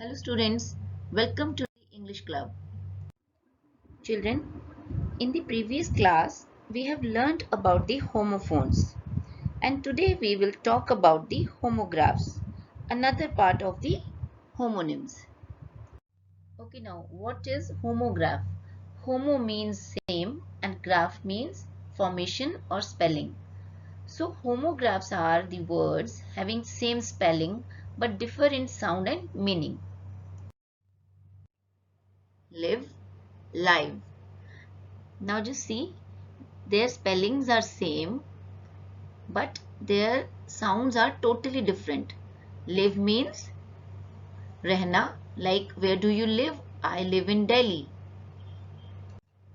Hello students, welcome to the English Club. Children, in the previous class, we have learnt about the homophones and today we will talk about the homographs, another part of the homonyms. Okay, now what is homograph? Homo means same and graph means formation or spelling. So homographs are the words having same spelling but differ in sound and meaning. Live, live. Now just see, their spellings are same but their sounds are totally different. Live means rehna, like where do you live? I live in Delhi.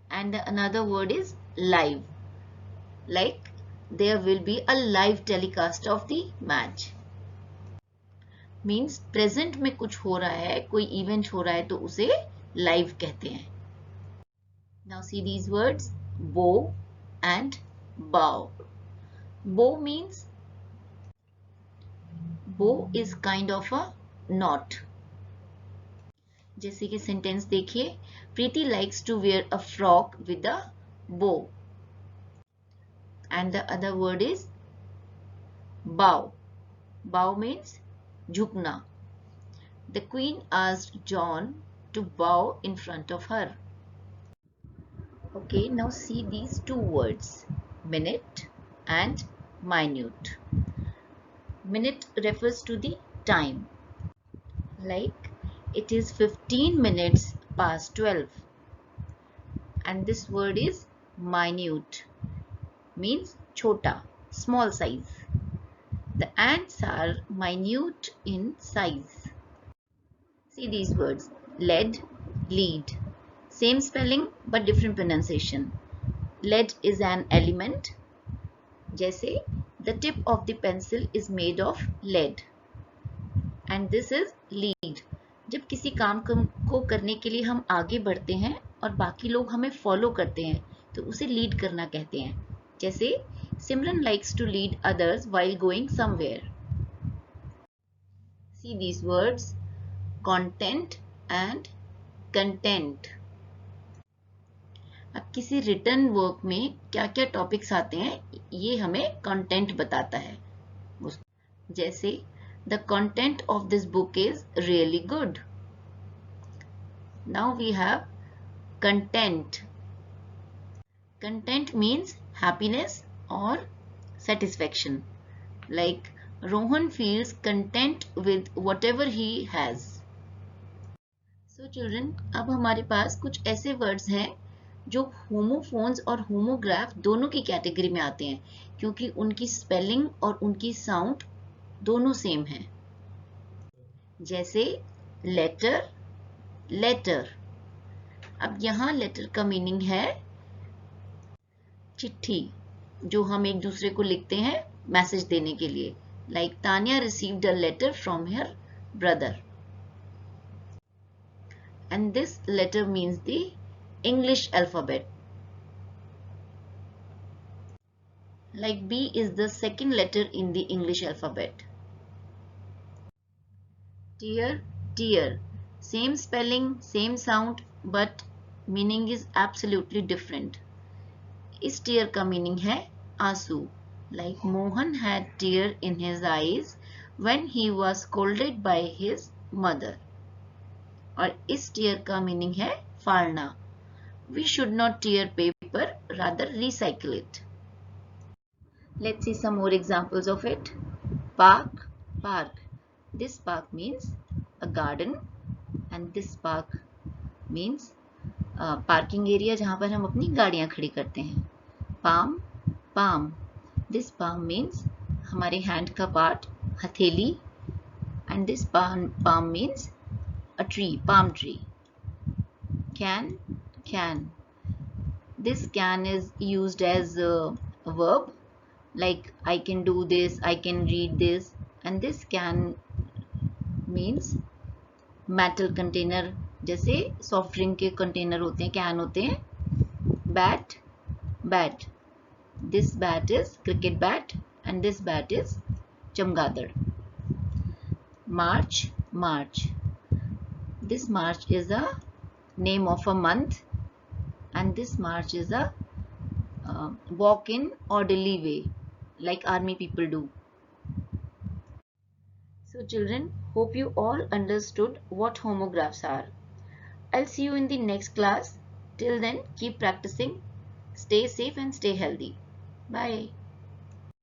And another word is live, like there will be a live telecast of the match. Means present में कुछ हो रहा है, कोई event हो रहा है तो उसे live कहते हैं. Now see these words, bow and bow. Bow means bow is kind of a knot. जैसे कि सेंटेंस देखिए, प्रीति likes to wear a frock with a bow. And the other word is bow. Bow means झुकना. The queen asked John to bow in front of her. Okay, now see these two words, minute and minute. Minute refers to the time. Like it is 15 minutes past 12. And this word is minute, means chota, small size. The ants are minute in size. See these words, lead, lead. Same spelling but different pronunciation. Lead is an element. जैसे the tip of the pencil is made of lead. And this is lead. जब किसी काम को करने के लिए हम आगे बढ़ते हैं और बाकी लोग हमें फॉलो करते हैं तो उसे लीड करना कहते हैं. जैसे Simran likes to lead others while going somewhere. See these words, content and content. अब किसी रिटर्न वर्क में क्या क्या टॉपिक्स आते हैं ये हमें कंटेंट बताता है. जैसे the content of this book is really good. Now we have content. Content means happiness or satisfaction. Like Rohan feels content with whatever he has. So children, अब हमारे पास कुछ ऐसे वर्ड्स हैं जो होमोफोन्स और होमोग्राफ दोनों की कैटेगरी में आते हैं क्योंकि उनकी स्पेलिंग और उनकी साउंड दोनों सेम है. जैसे लेटर, लेटर. अब यहाँ लेटर का मीनिंग है चिट्ठी, जो हम एक दूसरे को लिखते हैं मैसेज देने के लिए. Like Tania received a letter from her brother. And this letter means the English alphabet. Like B is the second letter in the English alphabet. Tear, tear. Same spelling, same sound, but meaning is absolutely different. इस tear का meaning है आंसू. Like Mohan had tear in his eyes when he was scolded by his mother. और इस tear का meaning है फाड़ना. We should not tear paper, rather recycle it. Let's see some more examples of it. Park, park. This park means a garden and this park means parking area जहाँ पर हम अपनी गाड़ियाँ खड़ी करते हैं. Palm, palm. This palm means हमारे hand का part, हथेली. And this palm means a tree, palm tree. Can, can. This can is used as a verb. Like I can do this, I can read this. And this can means metal container, जैसे soft drink के container होते हैं, can होते हैं. Bat, bat. This bat is cricket bat and this bat is chamgadar. March, march. This march is a name of a month, and this march is a walk in orderly way, like army people do. So children, hope you all understood what homographs are. I'll see you in the next class. Till then, keep practicing. Stay safe and stay healthy. Bye.